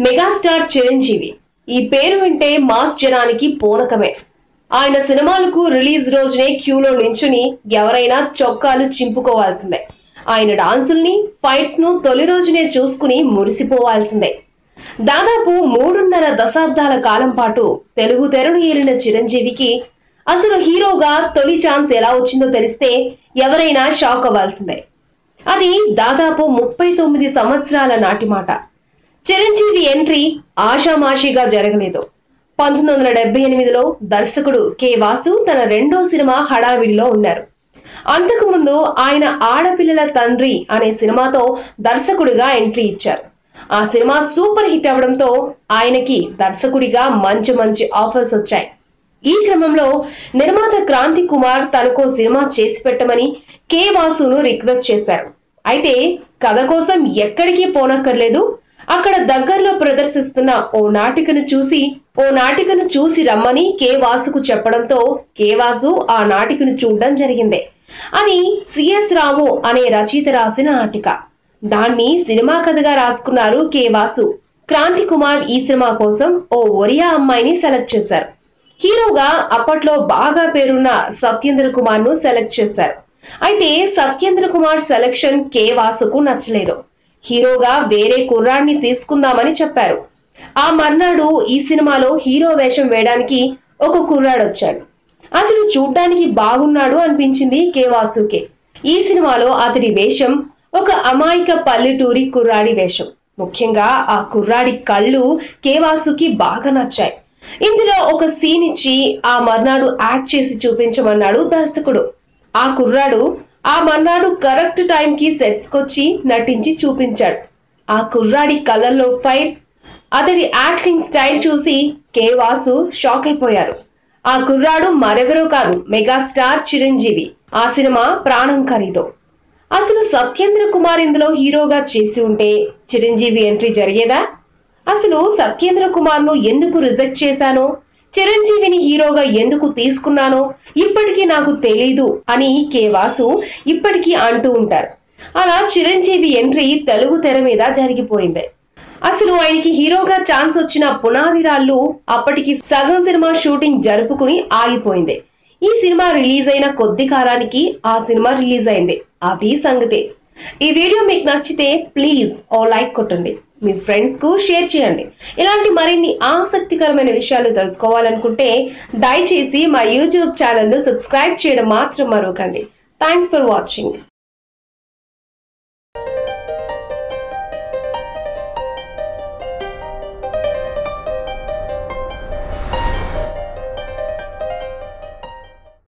Megastar Chiranjeevi ఈ పేరు వింటే మాస్ జనానికి పూనకమే. ఆయన సినిమాలకు రిలీజ్ రోజునే క్యూలో నించుని ఎవరైనా చొక్కాలు చింపుకోవాల్సిందే. ఆయన డాన్సుల్ని, ఫైట్స్ ను తొలి రోజునే చూసుకుని మురిసిపోవాల్సిందే. దాదాపు 3.5 దశాబ్దాల కాలం పాటు తెలుగు తెరను ఏలిన చిరంజీవికి అసలు హీరోగా తొలి ఛాన్స్ ఎలా వచ్చిందో తెలిస్తే ఎవరైనా షాక్ అవ్వాల్సిందే. అది దాదాపు 39 సంవత్సరాల నాటి మాట. చిరంజీవి ఎంట్రీ ఆషామాషిగా జరగలేదు. 1978లో దర్శకుడు కె. వాసు తన రెండో సినిమా హడావిడిలో ఉన్నారు. అంతకుముందు ఆయన ఆడపిల్లల తండ్రి అనే సినిమాతో దర్శకుడిగా ఎంట్రీ ఇచ్చారు. ఆ సినిమా సూపర్ హిట్ అవడంతో ఆయనకి దర్శకుడిగా మంచి ఆఫర్స్ వచ్చాయి. ఈ క్రమంలో నిర్మాత క్రాంతి కుమార్ తనకో సినిమా చేసి పెట్టమని కె. వాసును రిక్వెస్ట్ చేశారు. అయితే కథ కోసం ఎక్కడికి పోనక్కర్లేదు, అక్కడ దగ్గరలో ప్రదర్శిస్తున్న ఓ నాటికను చూసి రమ్మని కె. వాసుకు చెప్పడంతో కె. వాసు ఆ నాటికను చూడడం జరిగింది. అది సిఎస్ రావు అనే రచయిత రాసిన నాటిక. దాన్ని సినిమా కథగా రాసుకున్నారు కె. వాసు. క్రాంతి కుమార్ ఈ సినిమా కోసం ఓ ఒరియా అమ్మాయిని సెలెక్ట్ చేశారు. హీరోగా అప్పట్లో బాగా పేరున్న సత్యేంద్ర కుమార్ ను సెలెక్ట్ చేశారు. అయితే సత్యేంద్ర కుమార్ సెలెక్షన్ కె. వాసుకు నచ్చలేదు. హీరోగా వేరే కుర్రాడిని తీసుకుందామని చెప్పారు. ఆ మర్నాడు ఈ సినిమాలో హీరో వేషం వేయడానికి ఒక కుర్రాడు వచ్చాడు. అతడు చూడ్డానికి బాగున్నాడు అనిపించింది కె. వాసుకే. ఈ సినిమాలో అతడి వేషం ఒక అమాయక పల్లెటూరి కుర్రాడి వేషం. ముఖ్యంగా ఆ కుర్రాడి కళ్ళు కె. వాసుకి బాగా నచ్చాయి. ఇందులో ఒక సీన్ ఇచ్చి ఆ మర్నాడు యాక్ట్ చేసి చూపించమన్నాడు దర్శకుడు. ఆ కుర్రాడు ఆ మర్నాడు కరెక్ట్ టైంకి సెట్స్ కొచ్చి నటించి చూపించాడు. ఆ కుర్రాడి కళ్ళల్లో ఫైర్, అతడి యాక్టింగ్ స్టైల్ చూసి కె. వాసు షాక్ అయిపోయారు. ఆ కుర్రాడు మరెవరో కాదు, మెగాస్టార్ చిరంజీవి. ఆ సినిమా ప్రాణం ఖరీదు. అసలు సత్యేంద్ర కుమార్ ఇందులో హీరోగా చేసి ఉంటే చిరంజీవి ఎంట్రీ జరిగేదా? అసలు సత్యేంద్ర కుమార్ ను ఎందుకు రిజెక్ట్ చేశానో, చిరంజీవిని హీరోగా ఎందుకు తీసుకున్నానో ఇప్పటికీ నాకు తెలీదు అని కె. వాసు ఇప్పటికీ అంటూ ఉంటారు. అలా చిరంజీవి ఎంట్రీ తెలుగు తెర మీద జరిగిపోయింది. అసలు ఆయనకి హీరోగా ఛాన్స్ వచ్చిన పునాది రాళ్ళు అప్పటికి సగం సినిమా షూటింగ్ జరుపుకుని ఆగిపోయింది. ఈ సినిమా రిలీజ్ అయిన కొద్ది కాలానికి ఆ సినిమా రిలీజ్ అయింది. అది సంగతి. ఈ వీడియో మీకు నచ్చితే ప్లీజ్ ఓ లైక్ కొట్టండి, మీ ఫ్రెండ్స్ కు షేర్ చేయండి. ఇలాంటి మరిన్ని ఆసక్తికరమైన విషయాలు తెలుసుకోవాలనుకుంటే దయచేసి మా యూట్యూబ్ ఛానల్ ను సబ్స్క్రైబ్ చేయడం మాత్రం మరవకండి. Thanks for watching.